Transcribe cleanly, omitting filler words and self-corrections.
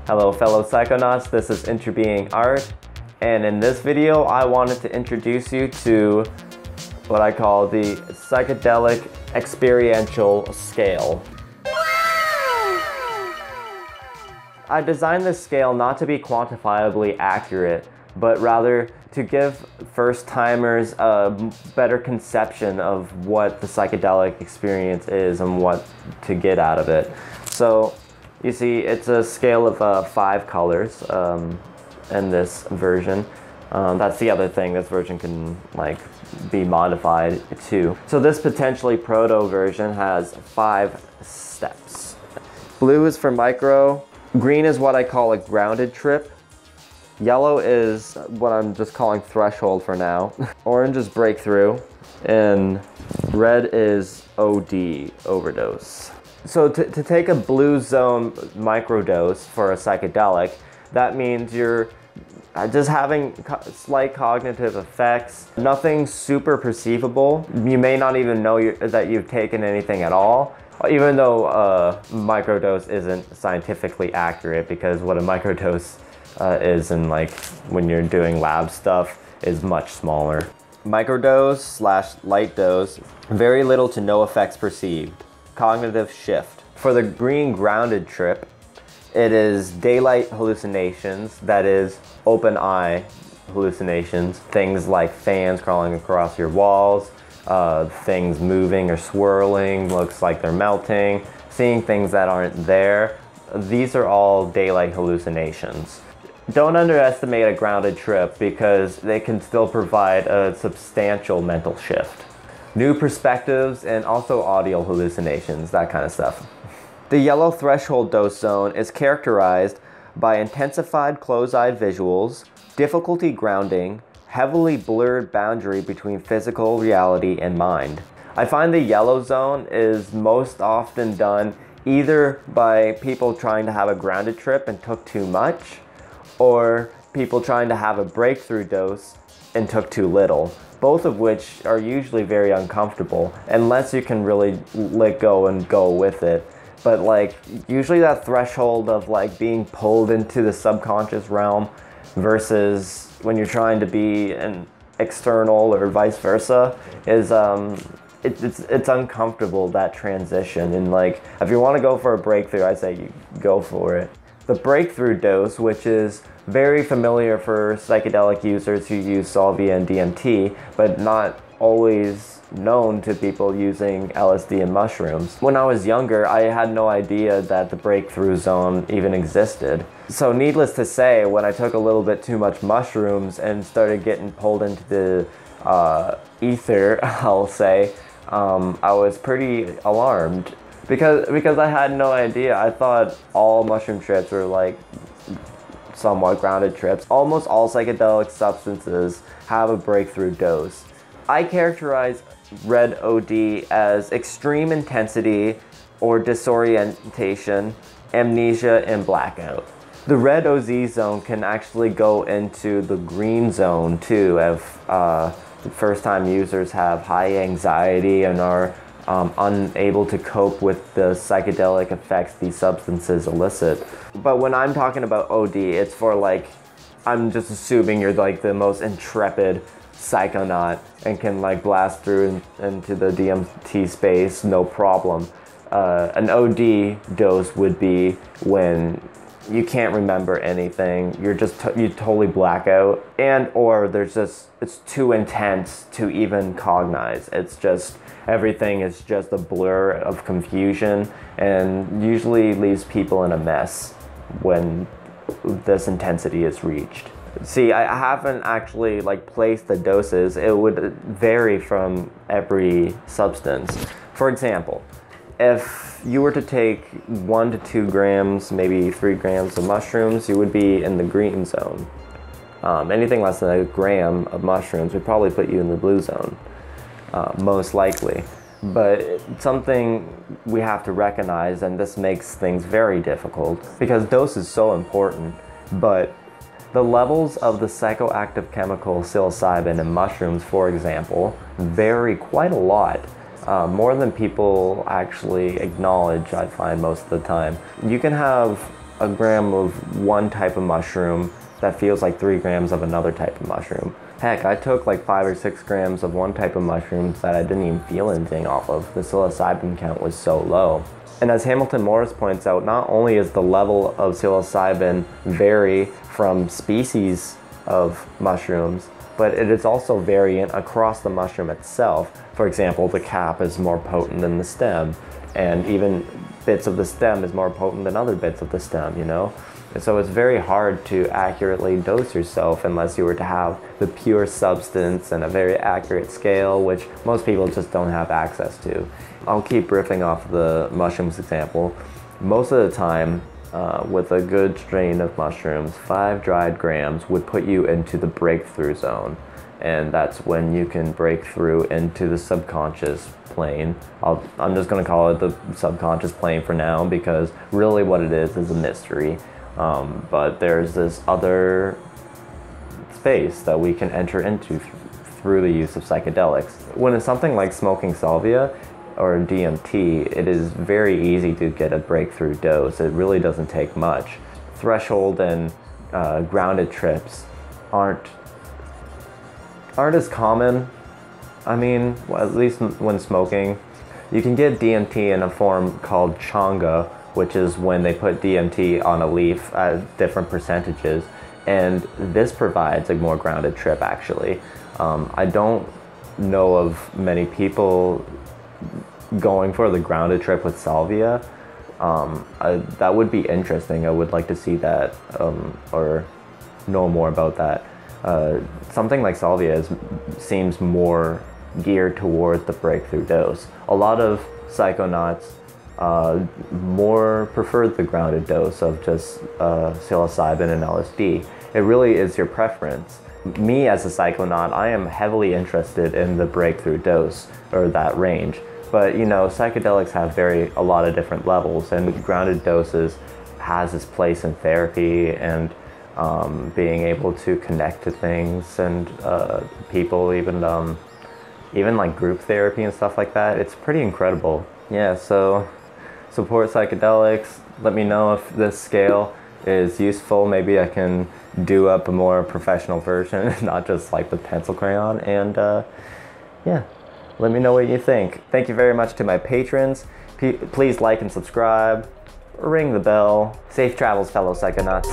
Hello fellow psychonauts, this is Interbeing Art, and in this video I wanted to introduce you to what I call the psychedelic experiential scale. I designed this scale not to be quantifiably accurate, but rather to give first-timers a better conception of what the psychedelic experience is and what to get out of it. So you see, it's a scale of 5 colors in this version. That's the other thing, this version can be modified too. So this potentially proto version has 5 steps. Blue is for micro, green is what I call a grounded trip, yellow is what I'm just calling threshold for now, orange is breakthrough, and red is OD, overdose. So to take a blue zone microdose for a psychedelic, that means you're just having slight cognitive effects, nothing super perceivable. You may not even know that you've taken anything at all, even though microdose isn't scientifically accurate, because what a microdose is in when you're doing lab stuff is much smaller. Microdose / light dose, very little to no effects perceived. Cognitive shift. For the green grounded trip, it is daylight hallucinations, that is open eye hallucinations, things like fans crawling across your walls, things moving or swirling, looks like they're melting, seeing things that aren't there. These are all daylight hallucinations. Don't underestimate a grounded trip because they can still provide a substantial mental shift. New perspectives and also audial hallucinations, that kind of stuff. The yellow threshold dose zone is characterized by intensified closed-eyed visuals, difficulty grounding, heavily blurred boundary between physical reality and mind. I find the yellow zone is most often done either by people trying to have a grounded trip and took too much, or people trying to have a breakthrough dose and took too little. Both of which are usually very uncomfortable, unless you can really let go and go with it. But usually that threshold of being pulled into the subconscious realm versus when you're trying to be an external or vice versa is it's uncomfortable, that transition. And if you want to go for a breakthrough, I say you go for it. The breakthrough dose, which is very familiar for psychedelic users who use salvia and DMT, but not always known to people using LSD and mushrooms. When I was younger, I had no idea that the breakthrough zone even existed. So needless to say, when I took a little bit too much mushrooms and started getting pulled into the ether, I'll say, I was pretty alarmed. Because I had no idea. I thought all mushroom trips were somewhat grounded trips. Almost all psychedelic substances have a breakthrough dose. I characterize red OD as extreme intensity or disorientation, amnesia, and blackout. The red OZ zone can actually go into the green zone too if the first-time users have high anxiety and are unable to cope with the psychedelic effects these substances elicit. But when I'm talking about OD, it's for I'm just assuming you're the most intrepid psychonaut and can blast through into the DMT space, no problem. An OD dose would be when you can't remember anything, you totally black out, and or it's too intense to even cognize. It's just everything is just a blur of confusion and usually leaves people in a mess when this intensity is reached. See, I haven't actually placed the doses. It would vary from every substance. For example, if you were to take 1 to 2 grams, maybe 3 grams of mushrooms, you would be in the green zone. Anything less than a gram of mushrooms would probably put you in the blue zone, most likely. But it's something we have to recognize, and this makes things very difficult because dose is so important, but the levels of the psychoactive chemical psilocybin in mushrooms, for example, vary quite a lot. More than people actually acknowledge, I find, most of the time. You can have a gram of one type of mushroom that feels like 3 grams of another type of mushroom. Heck, I took like 5 or 6 grams of one type of mushrooms that I didn't even feel anything off of. The psilocybin count was so low. And as Hamilton Morris points out, not only is the level of psilocybin vary from species of mushrooms, but it is also variant across the mushroom itself. For example, the cap is more potent than the stem, and even bits of the stem is more potent than other bits of the stem, you know? And so it's very hard to accurately dose yourself unless you were to have the pure substance and a very accurate scale, which most people just don't have access to. I'll keep riffing off the mushrooms example. Most of the time, with a good strain of mushrooms, 5 dried grams would put you into the breakthrough zone. And that's when you can break through into the subconscious plane. I'm just going to call it the subconscious plane for now, because really what it is a mystery. But there's this other space that we can enter into through the use of psychedelics. When it's something like smoking salvia or DMT, it is very easy to get a breakthrough dose. It really doesn't take much. Threshold and grounded trips aren't as common. I mean, at least when smoking. You can get DMT in a form called changa, which is when they put DMT on a leaf at different percentages, and this provides a more grounded trip actually. I don't know of many people going for the grounded trip with salvia. That would be interesting. I would like to see that or know more about that. Something like salvia seems more geared towards the breakthrough dose. A lot of psychonauts more prefer the grounded dose of just psilocybin and LSD. It really is your preference. Me as a psychonaut, I am heavily interested in the breakthrough dose or that range. But you know, psychedelics have a lot of different levels, and grounded doses has its place in therapy and being able to connect to things and people, even like group therapy and stuff like that. It's pretty incredible. Yeah, so support psychedelics. Let me know if this scale is useful. Maybe I can do up a more professional version, not just like with pencil crayon. And yeah, let me know what you think. Thank you very much to my patrons. Please like and subscribe. Ring the bell. Safe travels, fellow psychonauts.